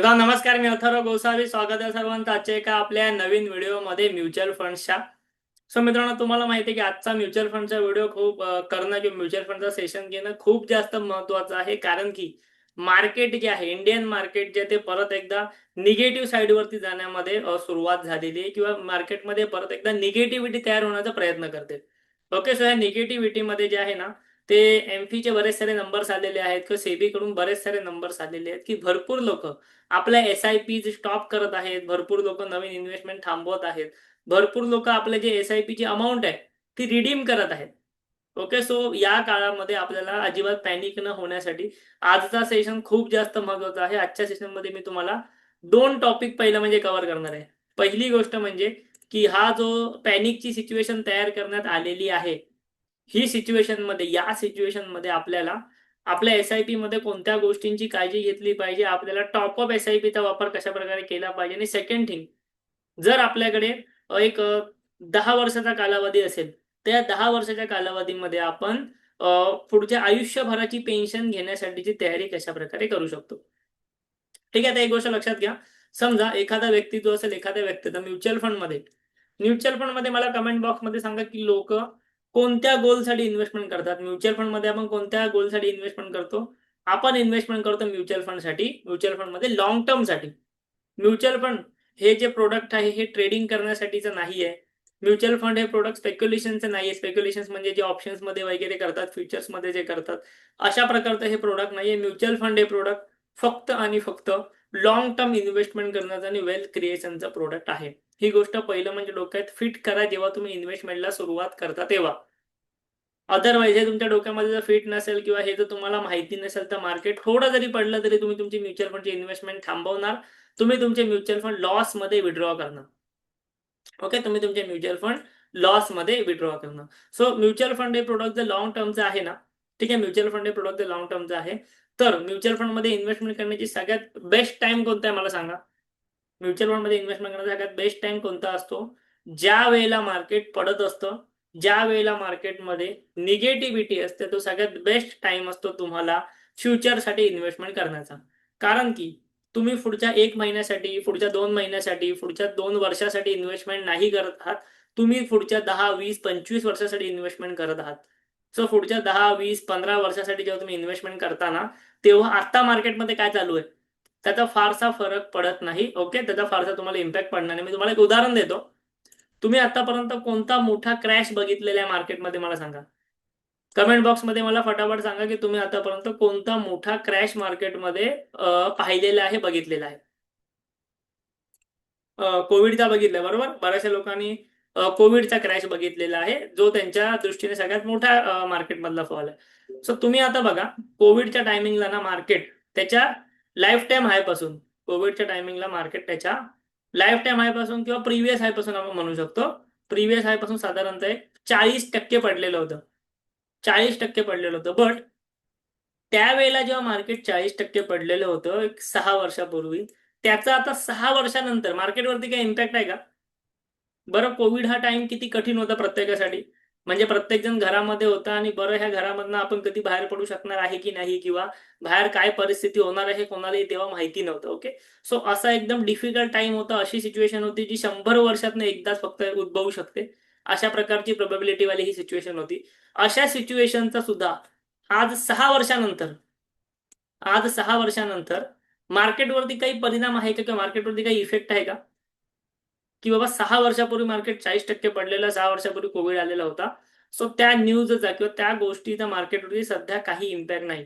नमस्कार. मी अथर्व गोसावी. स्वागत आहे सर्वांचं आजच्या एका आपल्या नवीन व्हिडिओमध्ये म्युच्युअल फंड्सच्या. मित्रांनो, तुम्हाला माहिती आहे की आजचा म्युच्युअल फंडचा व्हिडिओ खूप करणं किंवा म्युच्युअल फंडचा सेशन घेणं खूप जास्त महत्त्वाचं आहे. कारण की मार्केट जे आहे, इंडियन मार्केट जे ते परत एकदा निगेटिव्ह साईडवरती जाण्यामध्ये सुरुवात झालेली आहे किंवा मार्केटमध्ये परत एकदा निगेटिव्हिटी तयार होण्याचा प्रयत्न करते. ओके, सो या निगेटिव्हिटीमध्ये जे आहे ना, ते एमफीचे बरेच सारे नंबर्स आलेले आहेत किंवा सेबीकडून बरेच सारे नंबर्स आलेले आहेत की भरपूर लोक आपल्या एस-आय-पी स्टॉप करत आहेत. भरपूर लोक नवीन इन्व्हेस्टमेंट थांबवत आहेत. भरपूर लोक आपले जे एस-आय-पीची अमाउंट आहे ती रिडीम करत आहेत. ओके, सो या काळामध्ये आपल्याला अजिबात पॅनिक न होण्यासाठी आजचा सेशन खूप जास्त महत्त्वाचा आहे. आजच्या सेशनमध्ये मी तुम्हाला 2 टॉपिक पहिलं म्हणजे कव्हर करणार आहे. पहिली गोष्ट म्हणजे की हा जो पॅनिकची सिच्युएशन तयार करण्यात आलेली आहे, ही सिच्युएशनमध्ये या सिच्युएशनमध्ये आपल्याला आपल्या एस-आय-पीमध्ये कोणत्या गोष्टींची काळजी घेतली पाहिजे, आपल्याला टॉप अप एस-आय-पीचा वापर कशाप्रकारे केला पाहिजे आणि सेकंड थिंग, जर आपल्याकडे एक 10 वर्षाचा कालावधी असेल, त्या 10 वर्षाच्या कालावधीमध्ये आपण पुढच्या आयुष्यभराची पेन्शन घेण्यासाठीची तयारी कशाप्रकारे करू शकतो. ठीक आहे, आता एक गोष्ट लक्षात घ्या. समजा एखादा व्यक्ती जो असेल, एखाद्या व्यक्तीचा म्युच्युअल फंडमध्ये मला कमेंट बॉक्समध्ये सांगा, की लोकं कोणत्या गोलसाठी इन्व्हेस्टमेंट करतात? म्युच्युअल फंडमध्ये आपण कोणत्या गोलसाठी इन्व्हेस्टमेंट करतो? आपण इन्व्हेस्टमेंट करतो म्युच्युअल फंडसाठी, म्युच्युअल फंडमध्ये लाँग टर्मसाठी. म्युच्युअल फंड हे जे प्रॉडक्ट आहे, हे ट्रेडिंग करण्यासाठीचं नाही आहे. म्युच्युअल फंड हे प्रॉडक्ट स्पेक्युलेशनचं नाही आहे. स्पेक्युलेशन्स म्हणजे जे ऑप्शन्समध्ये वगैरे करतात, फ्युचर्समध्ये जे करतात, अशा प्रकारचं हे प्रॉडक्ट नाही आहे. म्युच्युअल फंड हे प्रॉडक्ट फक्त आणि फक्त लाँग टर्म इन्व्हेस्टमेंट करण्याचं आणि वेल्थ क्रिएशनचं प्रॉडक्ट आहे. ही गोष्ट पहिलं म्हणजे डोक्यात फिट करा जेव्हा तुम्ही इन्व्हेस्टमेंटला सुरुवात करता तेव्हा. अदरवाईज हे तुमच्या डोक्यामध्ये जर फिट नसेल किंवा हे जर तुम्हाला माहिती नसेल, तर मार्केट थोडं जरी पडलं तरी तुम्ही तुमची म्युच्युअल फंडची इन्व्हेस्टमेंट थांबवणार. तुम्ही तुमचे म्युच्युअल फंड लॉसमध्ये विथड्रॉ करणार. ओके, तुम्ही तुमचे म्युच्युअल फंड लॉसमध्ये विथड्रॉ करणार. सो म्युच्युअल फंड हे प्रोडक्ट जर लाँग टर्मचं आहे ना, ठीक आहे, म्युच्युअल फंड हे प्रोडक्ट जर लाँग टर्मचं आहे, तर म्युच्युअल फंडमध्ये इन्व्हेस्टमेंट करण्याची सगळ्यात बेस्ट टाईम कोणता आहे मला सांगा? म्युच्युअल फंडमध्ये इन्व्हेस्टमेंट करण्याचा सगळ्यात बेस्ट टाईम कोणता असतो? ज्या वेळेला मार्केट पडत असतं, ज्या वेळेला मार्केटमध्ये निगेटिव्हिटी असते, तो सगळ्यात बेस्ट टाईम असतो तुम्हाला फ्युचरसाठी इन्व्हेस्टमेंट करण्याचा. कारण की तुम्ही पुढच्या 1 महिन्यासाठी, पुढच्या 2 महिन्यासाठी, पुढच्या 2 वर्षासाठी इन्व्हेस्टमेंट नाही करत आहात. तुम्ही पुढच्या 10, 20, 25 वर्षासाठी इन्व्हेस्टमेंट करत आहात. सो पुढच्या 10, 20, 15 वर्षासाठी जेव्हा तुम्ही इन्व्हेस्टमेंट करता ना, तेव्हा आत्ता मार्केटमध्ये काय चालू आहे? त्याचा फारसा फरक पडत नाही. ओके. त्याचा फारसा तुम्हाला इम्पॅक्ट पडणार नाही. मी तुम्हाला एक उदाहरण देतो. तुम्ही आतापर्यंत कोणता मोठा क्रॅश बघितलेला आहे मार्केटमध्ये मला सांगा. कमेंट बॉक्समध्ये मला फटाफट सांगा, की तुम्ही आतापर्यंत कोणता मोठा क्रॅश मार्केटमध्ये पाहिलेला आहे, बघितलेला आहे. कोविडचा बघितलाय बरोबर. बऱ्याचशा लोकांनी कोविडचा क्रॅश बघितलेला आहे, जो त्यांच्या दृष्टीने सगळ्यात मोठा मार्केटमधला फॉल आहे. सो तुम्ही आता बघा, कोविडच्या टायमिंगला ना मार्केट त्याच्या लाईफ टाईम हायपासून कोविडच्या टायमिंगला मार्केट त्याच्या लाईफ टाईम हायपासून किंवा प्रिव्हियस हायपासून आपण म्हणू शकतो. प्रिव्हियस हायपासून साधारणतः एक 40% पडलेलं होतं. 40% पडलेलं होतं. बट त्यावेळेला जेव्हा मार्केट 40% पडलेलं होतं एक 6 वर्षापूर्वी, त्याचा आता 6 वर्षानंतर मार्केटवरती काही इम्पॅक्ट आहे का? बरं, कोविड हा टाईम किती कठीण होता प्रत्येकासाठी. म्हणजे प्रत्येकजण घरामध्ये होता आणि बरं ह्या घरामधनं आपण कधी बाहेर पडू शकणार आहे की नाही किंवा बाहेर काय परिस्थिती होणार आहे कोणालाही तेव्हा माहिती नव्हतं. ओके. सो असा एकदम डिफिकल्ट टाईम होता. अशी सिच्युएशन होती जी 100 वर्षातनं एकदाच फक्त उद्भवू शकते. अशा प्रकारची प्रोबॅबिलिटीवाली ही सिच्युएशन होती. अशा सिच्युएशनचा सुद्धा आज 6 वर्षानंतर आज 6 वर्षानंतर मार्केटवरती काही परिणाम आहे का? किंवा मार्केटवरती काही इफेक्ट आहे का? की बाबा 6 वर्षापूर्वी मार्केट 40% पडलेलं, 6 वर्षापूर्वी कोविड आलेला होता. सो त्या न्यूजचा किंवा त्या गोष्टीचा मार्केटवरती सध्या काही इम्पॅक्ट नाही.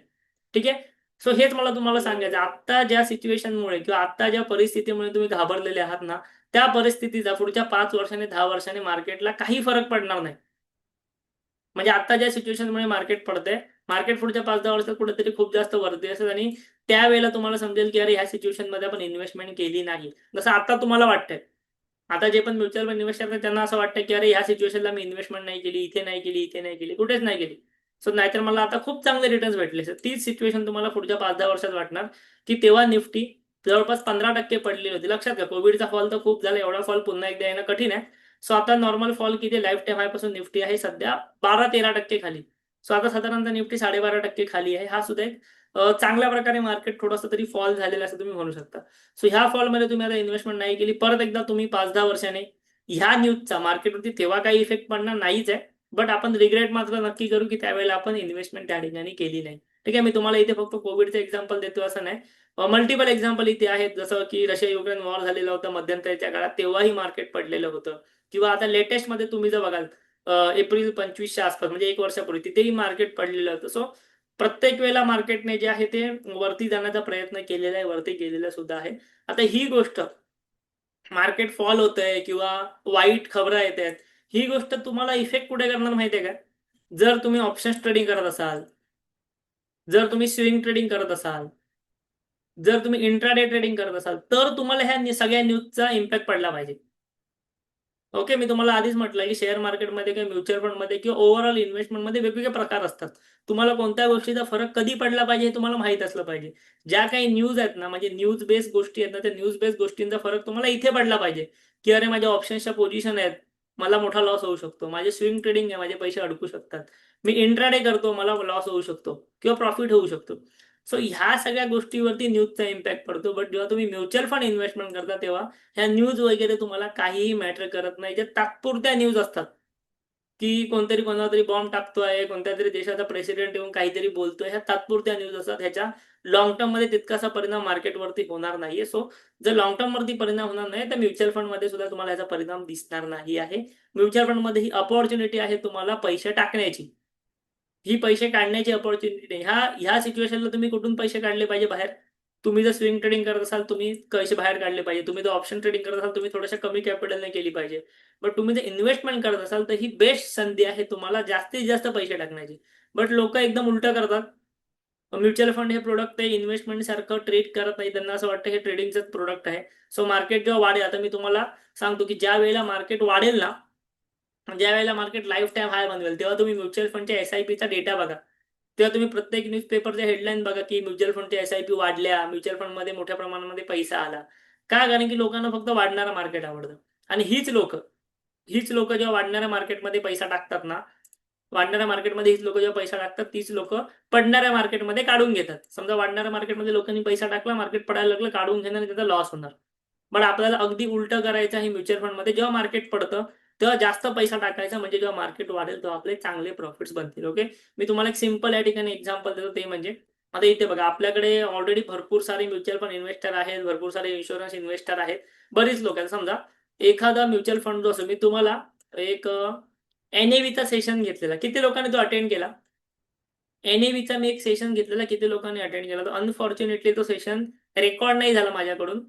ठीक आहे. सो हेच मला तुम्हाला सांगायचं आहे. आत्ता ज्या सिच्युएशनमुळे किंवा आत्ता ज्या परिस्थितीमुळे तुम्ही घाबरलेले आहात ना, त्या परिस्थितीचा पुढच्या 5 वर्षांनी, 10 वर्षांनी मार्केटला काही फरक पडणार नाही. म्हणजे आता ज्या सिच्युएशनमुळे मार्केट पडतंय, मार्केट पुढच्या 5-10 वर्षात कुठेतरी खूप जास्त वरती असेल आणि त्यावेळेला तुम्हाला समजेल, की अरे ह्या सिच्युएशनमध्ये आपण इन्व्हेस्टमेंट केली नाही. जसं आता तुम्हाला वाटतंय. आता जे पण म्युच्युअल फंड इन्व्हेस्ट करतात त्यांना असं वाटतं, की अरे ह्या सिच्युएशनला मी इन्व्हेस्टमेंट नाही केली, इथे नाही केली, इथे नाही केली, कुठेच नाही केली. सो नाहीतर मला आता खूप चांगले रिटर्न्स भेटले. सर तीच सिच्युएशन तुम्हाला पुढच्या 5-10 वर्षात वाटणार, की तेव्हा निफ्टी जवळपास 15% पडलेली होती. लक्षात घ्या, कोव्हिडचा फॉल तर खूप झाला. एवढा फॉल पुन्हा एकदा येणं कठीण आहे. सो आता नॉर्मल फॉल किती लाईफ टाईम हायपासून निफ्टी आहे सध्या 12-13% खाली. सो आता साधारणतः निफ्टी 12.5% खाली आहे. हा सुद्धा एक चांगल्या प्रकारे मार्केट थोडंसं तरी फॉल झालेलं असं तुम्ही म्हणू शकता. सो ह्या फॉलमध्ये तुम्ही आता इन्व्हेस्टमेंट नाही केली, परत एकदा तुम्ही 5-10 वर्षाने ह्या न्यूजचा मार्केटवरती तेव्हा काही इफेक्ट पडणार नाहीच आहे. बट आपण रिग्रेट मात्र नक्की करू की त्यावेळेला आपण इन्व्हेस्टमेंट त्या ठिकाणी केली नाही. ठीक आहे, मी तुम्हाला इथे फक्त कोविडचं एक्झाम्पल देतो असं नाही. मल्टिपल एक्झाम्पल इथे आहेत, जसं की रशिया युक्रेन वॉर झालेला होता मध्यंतरीच्या काळात, तेव्हाही मार्केट पडलेलं होतं. किंवा आता लेटेस्टमध्ये तुम्ही जर बघाल एप्रिल 25च्या आसपास म्हणजे 1 वर्षापूर्वी तिथेही मार्केट पडलेलं होतं. सो प्रत्येक वेळेला मार्केटने जे आहे ते वरती जाण्याचा प्रयत्न केलेला आहे, वरती गेलेला सुद्धा आहे. आता ही गोष्ट मार्केट फॉल होतंय किंवा वाईट खबरा येत आहेत, ही गोष्ट तुम्हाला इफेक्ट कुठे करणार माहिती आहे का? जर तुम्ही ऑप्शन्स ट्रेडिंग करत असाल, जर तुम्ही स्विंग ट्रेडिंग करत असाल, जर तुम्ही इंट्राडे ट्रेडिंग करत असाल, तर तुम्हाला ह्या सगळ्या न्यूजचा इम्पॅक्ट पडला पाहिजे. ओके, मी तुम्हाला आधीच म्हटलंय की शेअर मार्केटमध्ये किंवा म्युच्युअल फंडमध्ये किंवा ओव्हरऑल इन्व्हेस्टमेंटमध्ये वेगवेगळे प्रकार असतात. तुम्हाला कोणत्या गोष्टीचा फरक कधी पडला पाहिजे हे तुम्हाला माहीत असलं पाहिजे. ज्या काही न्यूज आहेत ना, म्हणजे न्यूज बेस्ड गोष्टी आहेत ना, त्या न्यूज बेस्ड गोष्टींचा फरक तुम्हाला इथे पडला पाहिजे, की अरे माझ्या ऑप्शन्सच्या पोझिशन आहेत, मला मोठा लॉस होऊ शकतो. माझे स्विंग ट्रेडिंग आहे, माझे पैसे अडकू शकतात. मी इंट्राडे करतो, मला लॉस होऊ शकतो किंवा प्रॉफिट होऊ शकतो. सो ह्या सगळ्या गोष्टीवरती न्यूजचा इम्पॅक्ट पडतो. बट जेव्हा तुम्ही म्युच्युअल फंड इन्व्हेस्टमेंट करता तेव्हा ह्या न्यूज वगैरे तुम्हाला काहीही मॅटर करत नाही. ज्या तात्पुरत्या न्यूज असतात, की कोणतरी कोणाला तरी बॉम्ब टाकतोय, कोणत्यातरी देशाचा प्रेसिडेंट येऊन काहीतरी बोलतोय, ह्या तात्पुरत्या न्यूज असतात. ह्याच्या लाँग टर्ममध्ये तितकासा परिणाम मार्केटवरती होणार नाहीये. सो जर लाँग टर्मवरती परिणाम होणार नाही, तर म्युच्युअल फंडमध्ये सुद्धा तुम्हाला याचा परिणाम दिसणार नाही आहे. म्युच्युअल फंडमध्ये ही अपॉर्च्युनिटी आहे तुम्हाला पैसे टाकण्याची. ही पैसे काढण्याची अपॉर्च्युनिटी नाही. ह्या सिच्युएशनला तुम्ही कुठून पैसे काढले पाहिजे बाहेर? तुम्ही जर स्विंग ट्रेडिंग करत असाल, तुम्ही पैसे बाहेर काढले पाहिजे. तुम्ही जर ऑप्शन ट्रेडिंग करत असाल, तुम्ही थोड्याशा कमी कॅपिटलने केली पाहिजे. बट तुम्ही जर इन्व्हेस्टमेंट करत असाल, तर ही बेस्ट संधी आहे तुम्हाला जास्तीत जास्त पैसे टाकण्याची. बट लोकं एकदम उलटं करतात. म्युच्युअल फंड हे प्रोडक्ट आहे इन्व्हेस्टमेंट सारखं ट्रेड करत नाही. त्यांना असं वाटतं हे ट्रेडिंगचंच प्रोडक्ट आहे. सो मार्केट जेव्हा वाढेल, आता मी तुम्हाला सांगतो की ज्या वेळेला मार्केट वाढेल ना, ज्यावेळेला मार्केट लाईफ टाईम हाय बनवेल, तेव्हा तुम्ही म्युच्युअल फंडच्या एस-आय-पीचा डेटा बघा. तेव्हा तुम्ही प्रत्येक न्यूजपेपरच्या हेडलाईन बघा, की म्युच्युअल फंडच्या एस-आय-पी वाढल्या, म्युच्युअल फंडमध्ये मोठ्या प्रमाणामध्ये पैसा आला. का? कारण की लोकांना फक्त वाढणारं मार्केट आवडतं. आणि हीच लोकं जेव्हा वाढणाऱ्या मार्केटमध्ये पैसा टाकतात ना, वाढणाऱ्या मार्केटमध्ये हीच लोकं जेव्हा पैसा टाकतात, तीच लोकं पडणाऱ्या मार्केटमध्ये काढून घेतात. समजा वाढणाऱ्या मार्केटमध्ये लोकांनी पैसा टाकला, मार्केट पडायला लागलं, काढून घेणार आणि त्याचा लॉस होणार. पण आपल्याला अगदी उलटं करायचं आहे म्युच्युअल फंडमध्ये. जेव्हा मार्केट पडतं, तेव्हा जास्त पैसा टाकायचा, म्हणजे जेव्हा मार्केट वाढेल तेव्हा आपले चांगले प्रॉफिट्स बनतील. ओके. मी तुम्हाला एक सिंपल या ठिकाणी एक्झाम्पल देतो, ते म्हणजे आता इथे बघा, आपल्याकडे ऑलरेडी भरपूर सारे म्युच्युअल फंड इन्व्हेस्टर आहेत, भरपूर सारे इन्शुरन्स इन्व्हेस्टर आहेत. बरीच लोक आहेत. समजा एखादा म्युच्युअल फंड जो असतो, मी तुम्हाला एक एन-ए-व्हीचा सेशन घेतलेला. किती लोकांनी तो अटेंड केला? एन-ए-व्हीचा मी एक सेशन घेतलेला. किती लोकांनी अटेंड केला? तर अनफॉर्च्युनेटली तो सेशन रेकॉर्ड नाही झाला माझ्याकडून.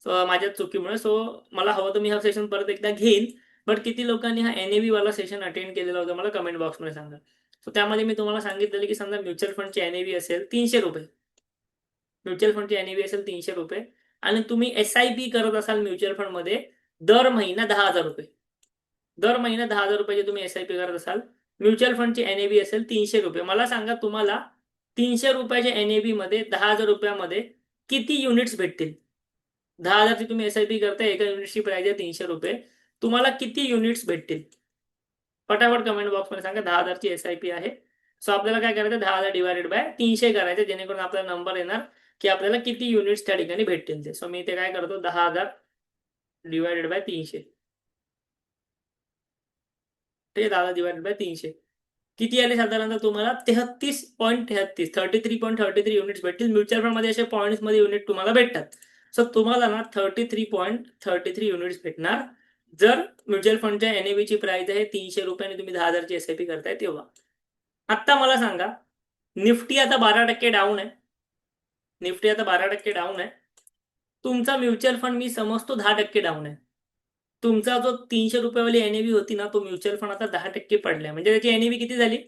माझ्या चुकीमुळे. सो मला हवं तर मी हा सेशन परत एकदा घेईन. बट किती लोकांनी हा एन-ए-व्ही वाला सेशन अटेंड केलेला होता मला कमेंट बॉक्समध्ये सांगा. सो त्यामध्ये मी तुम्हाला सांगितलेलं की समजा म्युच्युअल फंडची एन-ए-व्ही असेल ₹300. म्युच्युअल फंडची एन-ए-व्ही असेल ₹300 आणि तुम्ही एस-आय-पी करत असाल म्युच्युअल फंडमध्ये दर महिना ₹10,000. दर महिना ₹10,000 ची तुम्ही एस-आय-पी करत असाल. म्युच्युअल फंडची एन-ए-व्ही असेल ₹300. मला सांगा तुम्हाला ₹300 च्या एन-ए-व्हीमध्ये ₹10,000 मध्ये किती युनिट्स भेटतील? 10,000 ची तुम्ही एस-आय-पी करताय, एका युनिटची प्राइस आहे ₹300. तुम्हाला किती युनिट्स भेटतील? फटाफट कमेंट बॉक्समध्ये सांगा. 10,000 ची एस-आय-पी आहे. सो आपल्याला काय करायचं, 10,000 डिवायडेड बाय 300 करायचं, जेणेकरून आपल्याला नंबर येणार की आपल्याला किती युनिट्स त्या ठिकाणी भेटतील ते. सो मी इथे काय करतो, 10,000 डिवायडेड बाय 300. ते 10,000 डिवायडेड बाय 300. किती आले साधारणतः तुम्हाला? 33.33 33.33 युनिट्स भेटतील. म्युच्युअल फंडमध्ये असे पॉइंट्समध्ये युनिट तुम्हाला भेटतात. सो तुम्हाला ना 33.33 युनिट्स भेटणार जर म्युच्युअल फंडच्या एन-ए-व्हीची प्राइस आहे ₹300 आणि तुम्ही 10,000 ची एस-आय-पी करताय तेव्हा. आत्ता मला सांगा, निफ्टी आता 12% डाऊन आहे. निफ्टी आता 12% डाऊन आहे. तुमचा म्युच्युअल फंड मी समजतो 10% डाऊन आहे. तुमचा जो ₹300 वाली एन-ए-व्ही होती ना, तो म्युच्युअल फंड आता 10% पडलाय. म्हणजे त्याची एन-ए-व्ही किती झाली?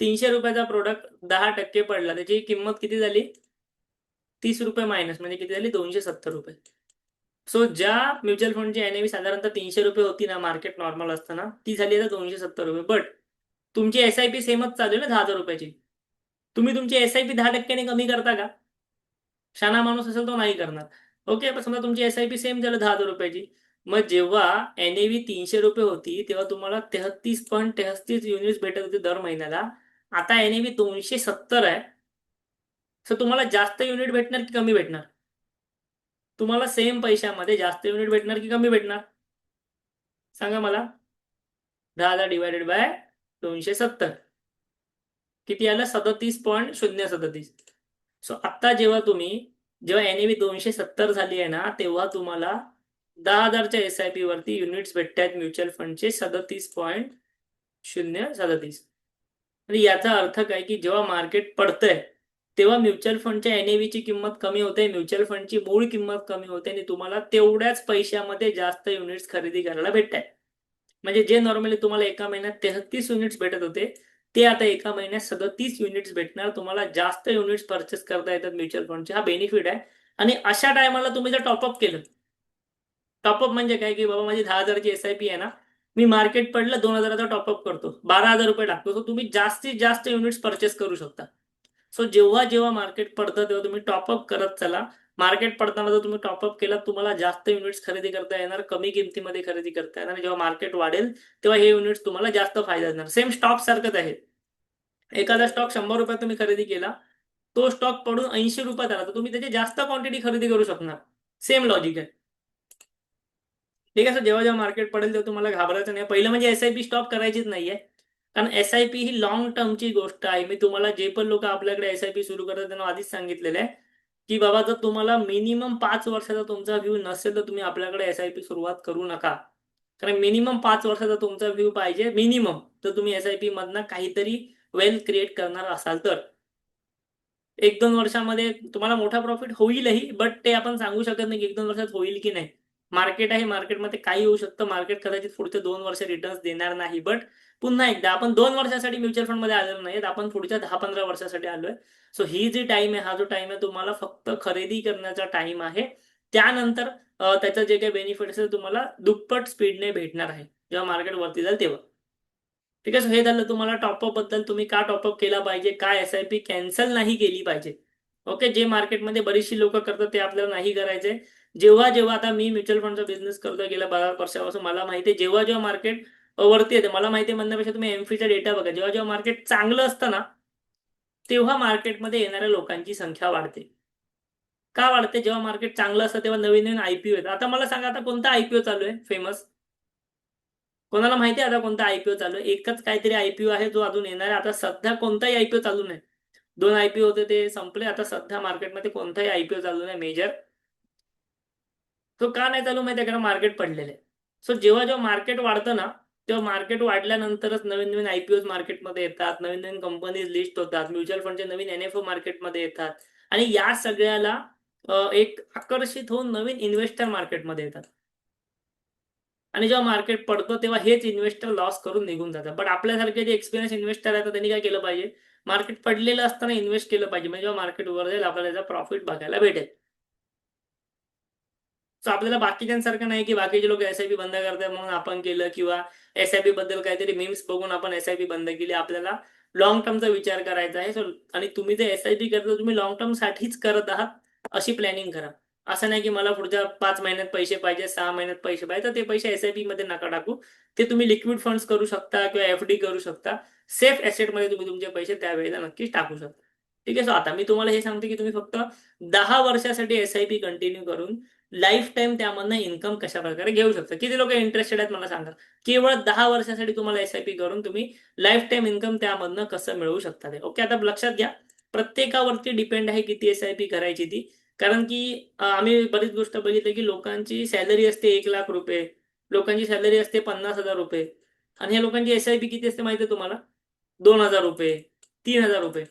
₹300 चा प्रोडक्ट 10% पडला. त्याची किंमत किती झाली? ₹30 मायनस म्हणजे किती झाली? ₹270. सो ज्या म्युच्युअल फंडची एन-ए-व्ही साधारणतः ₹300 होती ना मार्केट नॉर्मल असताना, ती झाली आता ₹270. बट तुमची एस-आय-पी सेमच चालू आहे ना ₹10,000 ची. तुम्ही तुमची एस-आय-पी 10% ने कमी करता का? शहाणा माणूस असेल तो नाही करणार. ओके. पण समजा तुमची एस-आय-पी सेम झालं ₹10,000 ची. मग जेव्हा एन-ए-व्ही ₹300 होती, तेव्हा तुम्हाला 33.33 युनिट्स भेटत होते दर महिन्याला. आता एन-ए-व्ही 270 आहे. सो तुम्हाला जास्त युनिट भेटणार की कमी भेटणार? तुम्हाला सेम पैशामध्ये जास्त युनिट भेटणार की कमी भेटणार? सांगा मला. 10,000 डिवायडेड बाय 270 किती आलं? 37.037. सो आता जेव्हा एनएव्ही 270 झाली आहे ना, तेव्हा तुम्हाला 10,000च्या एसआयपी वरती युनिट्स भेटतात म्युच्युअल फंडचे 37.037. म्हणजे याचा अर्थ काय की जेव्हा मार्केट पडतंय तेव्हा म्युच्युअल फंडच्या एनएव्ही ची किंमत कमी होते, म्युच्युअल फंडची मूळ किंमत कमी होते आणि तुम्हाला तेवढ्याच पैशामध्ये जास्त युनिट्स खरेदी करायला भेटतात. म्हणजे जे नॉर्मली तुम्हाला एका महिन्यात 33 युनिट्स भेटत होते, ते आता एका महिन्यात 37 युनिट्स भेटणार. तुम्हाला जास्त युनिट्स परचेस करता येतात म्युच्युअल फंडचे. हा बेनिफिट आहे. आणि अशा टायमाला तुम्ही जर टॉपअप केलं, टॉपअप म्हणजे काय की बाबा माझी 10,000ची एसआयपी आहे ना, मी मार्केट पडलं 2,000चा टॉपअप करतो, 12,000 रुपये टाकतो, तर तुम्ही जास्तीत जास्त युनिट्स परचेस करू शकता. सो जेव्हा जेव्हा मार्केट पडतं तेव्हा तुम्ही टॉपअप करत चला. मार्केट पडताना जर तुम्ही टॉपअप केला, तुम्हाला जास्त युनिट्स खरेदी करता येणार, कमी किमतीमध्ये खरेदी करता येणार. जेव्हा मार्केट वाढेल तेव्हा हे युनिट्स तुम्हाला जास्त फायदा देणार. सेम स्टॉक सारखंच आहे. एखादा स्टॉक 100 रुपयात तुम्ही खरेदी केला, तो स्टॉक पडून 80 रुपयात आला, तर तुम्ही त्याची जास्त क्वांटिटी खरेदी करू शकणार. सेम लॉजिक आहे. ठीक आहे. जेव्हा जेव्हा मार्केट पडेल तेव्हा तुम्हाला घाबरायचं नाही. पहिलं म्हणजे एसआयपी स्टॉप करायचीच नाहीये, कारण एसआयपी ही लॉंग टर्मची गोष्ट आहे. मी तुम्हाला जे पण लोक आपल्याकडे एसआयपी सुरू करतात त्यांना आधीच सांगितलेलं आहे की बाबा जर तुम्हाला मिनिमम 5 वर्षाचा तुमचा व्ह्यू नसेल तर तुम्ही आपल्याकडे एसआयपी सुरुवात करू नका. कारण मिनिमम 5 वर्षाचा तुमचा व्ह्यू पाहिजे मिनिमम, तर तुम्ही एसआयपी मधनं काहीतरी वेल्थ क्रिएट करणार असाल तर. 1-2 वर्षामध्ये तुम्हाला मोठा प्रॉफिट होईलही, बट ते आपण सांगू शकत नाही की 1-2 वर्षात होईल की नाही. मार्केट आहे, मार्केटमध्ये काही होऊ शकतं. मार्केट कदाचित पुढचे 2 वर्ष रिटर्न्स देणार नाही. बट पुन्हा एकदा आपण 2 वर्षासाठी म्युच्युअल फंडमध्ये आलेलो नाहीत, आपण पुढच्या 10-15 वर्षासाठी आलोय. सो ही जी टाइम आहे, हा जो टाइम आहे तुम्हाला फक्त खरेदी करण्याचा टाइम आहे. त्यानंतर त्याचं जे काही बेनिफिट असेल तुम्हाला दुप्पट स्पीडने भेटणार आहे जेव्हा मार्केट वरती जाईल तेव्हा. ठीक आहे. हे झालं तुम्हाला टॉपअप बद्दल, तुम्ही का टॉपअप केला पाहिजे, काय एसआयपी कॅन्सल नाही केली पाहिजे. ओके. जे मार्केटमध्ये बरीचशी लोक करतात ते आपल्याला नाही करायचंय. जेव्हा जेव्हा आता मी म्युच्युअल फंडचा बिझनेस करतोय गेल्या 12 वर्षापासून, मला माहिती आहे जेव्हा जेव्हा मार्केट वरती येते, मला माहिती आहे म्हणण्यापेक्षा तुम्ही एमफीचा डेटा बघा. जेव्हा जेव्हा मार्केट चांगलं असतं ना, तेव्हा मार्केटमध्ये येणाऱ्या लोकांची संख्या वाढते. का वाढते? जेव्हा मार्केट चांगलं असतं तेव्हा नवीन नवीन आयपीओ येतात. आता मला सांगा, आता कोणता आयपीओ चालू आहे फेमस? कोणाला माहिती आहे आता कोणता आयपीओ चालू आहे? एकच काहीतरी आयपीओ आहे जो अजून येणार आहे. आता सध्या कोणताही आयपीओ चालू नाही. 2 आयपीओ होते ते संपले. आता सध्या मार्केटमध्ये कोणताही आयपीओ चालू नाही मेजर. तो का नाही चालू माहिती आहे? कारण मार्केट पडलेलं आहे. सो जेव्हा जेव्हा मार्केट वाढतं ना, तेव्हा मार्केट वाढल्यानंतरच नवीन नवीन आयपीओ मार्केटमध्ये येतात, नवीन नवीन कंपनीज लिस्ट होतात, म्युच्युअल फंडचे नवीन एनएफओ मार्केटमध्ये येतात आणि या सगळ्याला एक आकर्षित होऊन नवीन इन्व्हेस्टर मार्केटमध्ये येतात. आणि जेव्हा मार्केट पडतं तेव्हा हेच इन्व्हेस्टर लॉस करून निघून जातात. बट आपल्यासारखे जे एक्सपिरियन्स इन्व्हेस्टर आहेत, तर त्यांनी काय केलं पाहिजे? मार्केट पडलेलं असताना इन्व्हेस्ट केलं पाहिजे. म्हणजे जेव्हा मार्केट वर जाईल आपल्याला त्याचा प्रॉफिट बघायला भेटेल. सो आपल्याला बाकीच्यांसारखं नाही की बाकीचे लोक एसआयपी बंद करतात म्हणून आपण केलं, किंवा एसआयपी बद्दल काहीतरी मीम्स बघून आपण एसआयपी बंद केली. आपल्याला लॉंग टर्मचा विचार करायचा आहे. सो आणि तुम्ही जे एसआयपी करता तुम्ही लॉंग टर्म साठीच करत आहात, अशी प्लॅनिंग करा. असं नाही की मला पुढच्या 5 महिन्यात पैसे पाहिजे, 6 महिन्यात पैसे पाहिजे, तर ते पैसे एसआयपी मध्ये नका टाकू. ते तुम्ही लिक्विड फंड्स करू शकता किंवा एफडी करू शकता. सेफ एसेट मध्ये तुम्ही तुमचे पैसे त्यावेळेला नक्कीच टाकू शकता. ठीक आहे. सो आता मी तुम्हाला हे सांगतो की तुम्ही फक्त 10 वर्षासाठी एसआयपी कंटिन्यू करून लाईफ टाईम त्यामधनं इन्कम कशा प्रकारे घेऊ शकता. किती लोक इंटरेस्टेड आहेत मला सांगा. केवळ 10 वर्षासाठी तुम्हाला एसआयपी करून तुम्ही लाईफ टाईम इन्कम त्यामधनं कसं मिळवू शकता ते. ओके. आता लक्षात घ्या, प्रत्येकावरती डिपेंड आहे किती एसआयपी करायची ती. कारण की आम्ही बरीच गोष्ट बघितली की लोकांची सॅलरी असते 1,00,000 रुपये, लोकांची सॅलरी असते 50,000 रुपये, आणि ह्या लोकांची एसआयपी किती असते माहिती आहे तुम्हाला? 2,000 रुपये, 3,000 रुपये.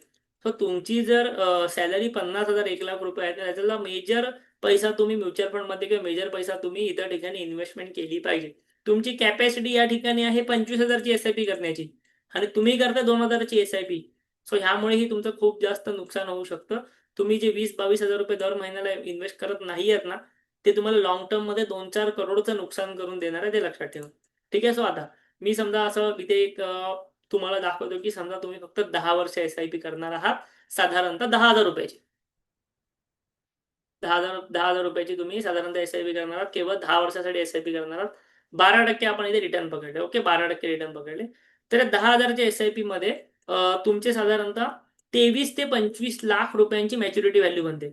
सो तुमची जर सॅलरी 50,000 1,00,000 रुपये आहे, तर त्याच्याला मेजर पैसा तुम्ही म्युच्युअल फंडमध्ये किंवा मेजर पैसा तुम्ही इतर ठिकाणी इन्व्हेस्टमेंट केली पाहिजे. तुमची कॅपॅसिटी या ठिकाणी आहे 25,000ची एसआयपी करण्याची आणि तुम्ही करता 2,000ची एसआयपी. सो ह्यामुळेही तुमचं खूप जास्त नुकसान होऊ शकतं. तुम्ही जे 20-22,000 रुपये दर महिन्याला इन्व्हेस्ट करत नाही आहेत ना, ते तुम्हाला लॉंग टर्म मध्ये 2-4 करोडचं नुकसान करून देणार आहे, ते लक्षात ठेवा. ठीक आहे. सो आता मी समजा असं इथे एक तुम्हाला दाखवतो की समजा तुम्ही फक्त 10 वर्ष एसआयपी करणार आहात, साधारणतः 10,000 रुपयाची. 10,000 रुपयाची तुम्ही साधारणतः एसआयपी करणार आहात. केवळ 10 वर्षासाठी एसआयपी करणार आहात. 12% आपण इथे रिटर्न पकडले. ओके. 12% रिटर्न पकडले. तर 10,000च्या एसआयपी मध्ये तुमचे साधारणतः 23 ते 25 लाख रुपयांची मॅच्युरिटी व्हॅल्यू बनते.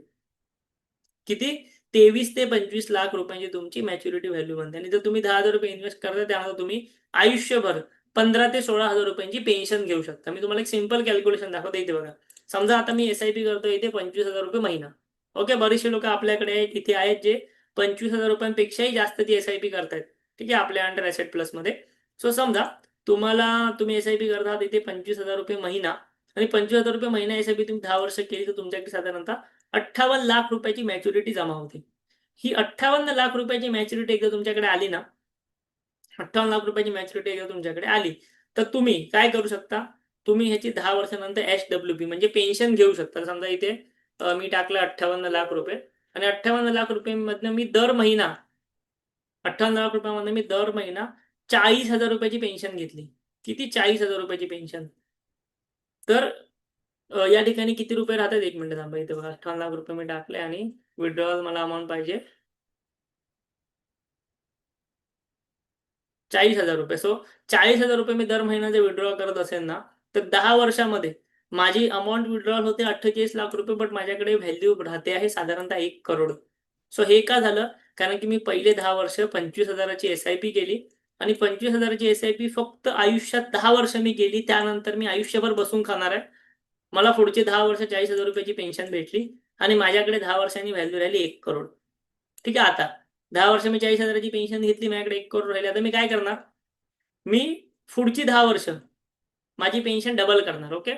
किती? 23 ते 25 लाख रुपयांची तुमची मॅच्युरिटी व्हॅल्यू बनते. आणि जर तुम्ही 10,000 रुपये इन्व्हेस्ट करता त्यानंतर तुम्ही आयुष्यभर 15 ते 16,000 रुपयांची पेन्शन घेऊ शकता. मी तुम्हाला एक सिंपल कॅल्क्युलेशन दाखवतो इथे बघा. समजा आता मी SIP करतोय इथे 25,000 रुपये महिना. ओके, बरेचसे लोक आपल्याकडे आहेत, इथे आहेत जे 25,000 रुपयांपेक्षाही जास्त ती SIP करतायत. ठीक आहे, आपल्या अंडर ॲसेट प्लस मध्ये. सो समजा तुम्ही SIP करता इथे 25,000 रुपये महिना आणि 25,000 रुपये महिना SIP तुम्ही 10 वर्ष केली तर तुमच्याकडे साधारणतः 58 लाख रुपयाची मॅच्युरिटी जमा होते. ही 58 लाख रुपयाची मॅच्युरिटी एकदा तुमच्याकडे आली ना, 58 लाख रुपयाची मॅच्युरिटी एकदा तुमच्याकडे आली तर तुम्ही काय करू शकता? तुम्ही ह्याची 10 वर्षानंतर SWP म्हणजे पेन्शन घेऊ शकता. समजा इथे मी टाकलं 58 लाख रुपये आणि 58 लाख रुपयांमधनं मी दर महिना 58 लाख रुपयामधनं मी दर महिना 40,000 रुपयाची पेन्शन घेतली. किती? 40,000 रुपयाची पेन्शन. तर या ठिकाणी किती रुपये राहतात? 1 मिनिट थांबा. इथे बघा 58 लाख रुपये मी टाकले आणि विथड्रॉवल मला अमाउंट पाहिजे 40,000 रुपये. सो 40,000 रुपये मी दर महिन्याचे विथड्रॉ करत असेल ना, तर 10 वर्षामध्ये माझी अमाउंट विथड्रॉल होते 48 लाख रुपये, बट माझ्याकडे व्हॅल्यू राहते आहे साधारणतः 1 करोड. सो हे का झालं? कारण की मी पहिले 10 वर्ष 25,000 ची SIP केली आणि 25,000 ची SIP फक्त आयुष्यात 10 वर्ष मी केली. त्यानंतर मी आयुष्यभर बसून खाणार आहे. मला पुढचे 10 वर्ष 40,000 रुपयाची पेन्शन भेटली आणि माझ्याकडे 10 वर्षांनी व्हॅल्यू राहिली 1 करोड. ठीक आहे, आता 10 वर्ष मी 40,000 ची पेन्शन घेतली, माझ्याकडे 1 करोड राहिले. आता मी काय करणार? मी पुढची 10 वर्ष माझी पेन्शन डबल करणार. ओके,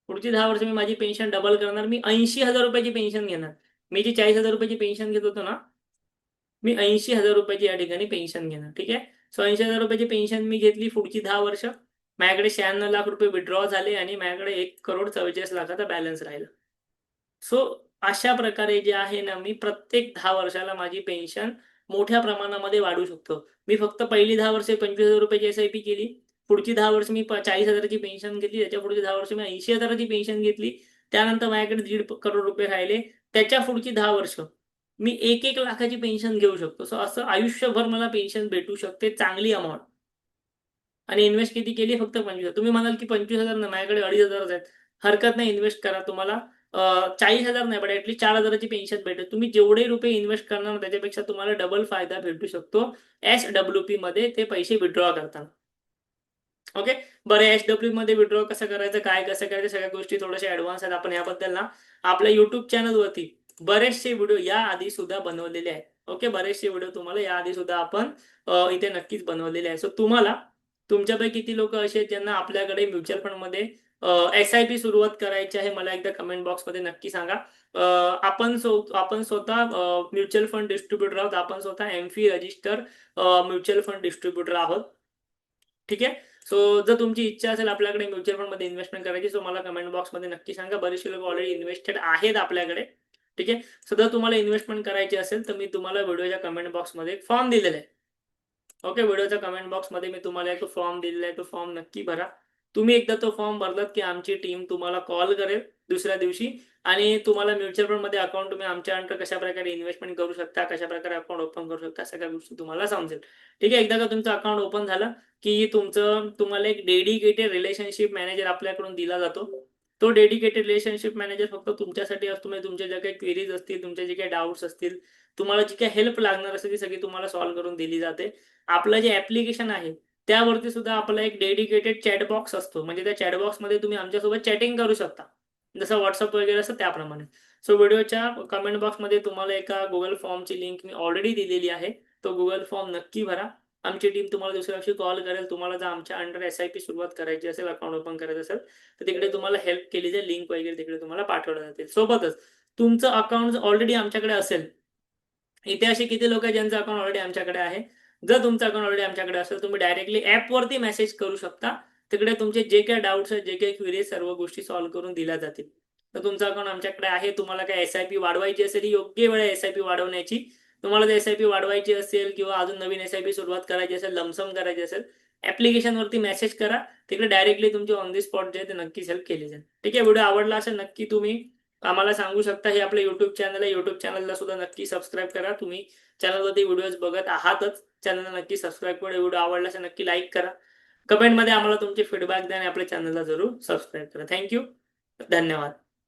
पुढची 10 वर्ष मी माझी पेन्शन डबल करणार. मी 80,000 रुपयाची पेन्शन घेणार. मी जी 40,000 रुपयाची पेन्शन घेत होतो ना, मी 80,000 रुपयाची या ठिकाणी पेन्शन घेणार. ठीक आहे, सो 80,000 रुपयाची पेन्शन मी घेतली पुढची 10 वर्ष. माझ्याकडे 96 लाख रुपये विथड्रॉ झाले आणि माझ्याकडे 1 करोड 44 लाखाचा बॅलन्स राहिला. सो अशा प्रकारे जे आहे ना, मी प्रत्येक 10 वर्षाला माझी पेन्शन मोठ्या प्रमाणामध्ये वाढवू शकतो. मी फक्त पहिली 10 वर्षे 25,000 रुपयाची SIP केली. पुढची 10 वर्ष मी 40,000 ची पेन्शन घेतली. त्याच्या पुढची 10 वर्ष मी 80,000 ची पेन्शन घेतली. त्यानंतर माझ्याकडे 1.5 करोड रुपये राहिले. त्याच्या पुढची 10 वर्ष मी 1-1 लाखाची पेन्शन घेऊ शकतो. सो असं आयुष्यभर मला पेन्शन भेटू शकते, चांगली अमाउंट. आणि इन्व्हेस्ट किती केली? फक्त 25,000. तुम्ही म्हणाल की 25,000 नाही, माझ्याकडे 2,500 आहेत. हरकत नाही, इन्व्हेस्ट करा. तुम्हाला 40,000 नाही, पण ॲटलीस्ट 4,000 ची पेन्शन भेटेल. तुम्ही जेवढे रुपये इन्व्हेस्ट करणार त्याच्यापेक्षा तुम्हाला डबल फायदा भेटू शकतो SWP मध्ये ते पैसे विथड्रॉ करताना. ओके, बरं, SWP मध्ये विथड्रॉ कसं करायचं, काय कसं करायचं, सगळ्या गोष्टी थोड्याशा ॲडव्हान्स आहेत. आपण याबद्दल ना आपल्या YouTube चॅनलवरती बरेचसे व्हिडिओ याआधी सुद्धा बनवलेले आहेत. ओके, बरेचसे व्हिडिओ तुम्हाला याआधी सुद्धा आपण इथे नक्कीच बनवलेले आहे. सो तुम्हाला तुमच्यापैकी किती लोक असे आहेत ज्यांना आपल्याकडे म्युच्युअल फंडमध्ये SIP सुरुवात करायची आहे, मला एकदा कमेंट बॉक्समध्ये नक्की सांगा. आपण स्वतः म्युच्युअल फंड डिस्ट्रीब्युटर आहोत. आपण स्वतः MFI register mutual fund distributor आहोत. ठीक आहे, सो जर तुमची इच्छा असेल आपल्याकडे म्युच्युअल फंडमध्ये इन्व्हेस्टमेंट करायची, सो मला कमेंट बॉक्समध्ये नक्की सांगा. बरेचसे लोक ऑलरेडी इन्व्हेस्टेड आहेत आपल्याकडे. ठीक आहे, सो जर तुम्हाला इन्व्हेस्टमेंट करायची असेल तर मी तुम्हाला व्हिडिओच्या कमेंट बॉक्समध्ये एक फॉर्म दिलेला आहे. ओके, व्हिडिओच्या कमेंट बॉक्समध्ये मी तुम्हाला एक फॉर्म दिलेला आहे. तो फॉर्म नक्की भरा. तुम्ही एकदा तो फॉर्म भरलात की आमची टीम तुम्हाला कॉल करेल दुसऱ्या दिवशी आणि तुम्हाला म्युच्युअल फंडमध्ये अकाउंट तुम्ही आमच्या अंडर कशा प्रकारे इन्व्हेस्टमेंट करू शकता, कशा प्रकारे अकाउंट ओपन करू शकता, सगळ्या गोष्टी तुम्हाला समजेल. ठीक आहे, एकदा का तुमचं अकाउंट ओपन झालं की तुम्हाला एक डेडिकेटेड रिलेशनशिप मॅनेजर आपल्याकडून दिला जातो. तो डेडिकेटेड रिलेशनशिप मॅनेजर फक्त तुमच्यासाठी असतो. म्हणजे तुमच्या ज्या काही क्वेरीज असतील, तुमचे जे काही डाऊट्स असतील, तुम्हाला जी काही हेल्प लागणार असेल ती सगळी तुम्हाला सॉल्व्ह करून दिली जाते. आपलं जे ॲप्लिकेशन आहे त्यावरती सुद्धा आपला एक डेडिकेटेड चॅट बॉक्स असतो. म्हणजे त्या चॅट बॉक्समध्ये तुम्ही आमच्यासोबत चॅटिंग करू शकता, जसं WhatsApp वगैरे असतं त्याप्रमाणे. सो व्हिडिओच्या कमेंट बॉक्समध्ये तुम्हाला एका गुगल फॉर्मची लिंक मी ऑलरेडी दिलेली आहे. तो गुगल फॉर्म नक्की भरा. आमची टीम तुम्हाला दुसऱ्या दिवशी कॉल करेल. तुम्हाला जर आमच्या अंडर SIP सुरुवात करायची असेल, अकाउंट ओपन करायचं असेल तर तिकडे तुम्हाला हेल्प केली जाईल. लिंक वगैरे तिकडे तुम्हाला पाठवल्या जातील. सोबतच तुमचं अकाउंट ऑलरेडी आमच्याकडे असेल, इथे असे किती लोक आहेत ज्यांचं अकाउंट ऑलरेडी आमच्याकडे आहे? जर तुमचं अकाउंट ऑलरेडी आमच्याकडे असेल तुम्ही डायरेक्टली ॲपवरती मेसेज करू शकता. तिकडे तुमचे जे काही डाऊट्स आहेत, जे काही क्वेरी, सर्व गोष्टी सॉल्व्ह करून दिल्या जातील. तर तुमचं अकाउंट आमच्याकडे आहे. तुम्हाला काय SIP वाढवायची असेल, योग्य वेळ आहे SIP वाढवण्याची. तुम्हाला जर SIP वाढवायची असेल किंवा अजून नवीन SIP सुरुवात करायची असेल, लमसम करायची असेल, ॲप्लिकेशनवरती मेसेज करा. तिकडे डायरेक्टली तुमची ऑन द स्पॉट जे आहे ते नक्कीच हेल्प केली जाईल. ठीक आहे, व्हिडिओ आवडला असेल नक्की तुम्ही आम्हाला सांगू शकता. हे आपलं YouTube चॅनल आहे. YouTube चॅनलला सुद्धा नक्की सबस्क्राईब करा. तुम्ही चॅनलवरती व्हिडिओज बघत आहातच, चॅनलला नक्की सबस्क्राईब करा. व्हिडिओ आवडला असेल नक्की लाईक करा. कमेंटमध्ये आम्हाला तुमचे फीडबॅक द्या आणि आपल्या चॅनलला जरूर सबस्क्राईब करा. थँक्यू. धन्यवाद.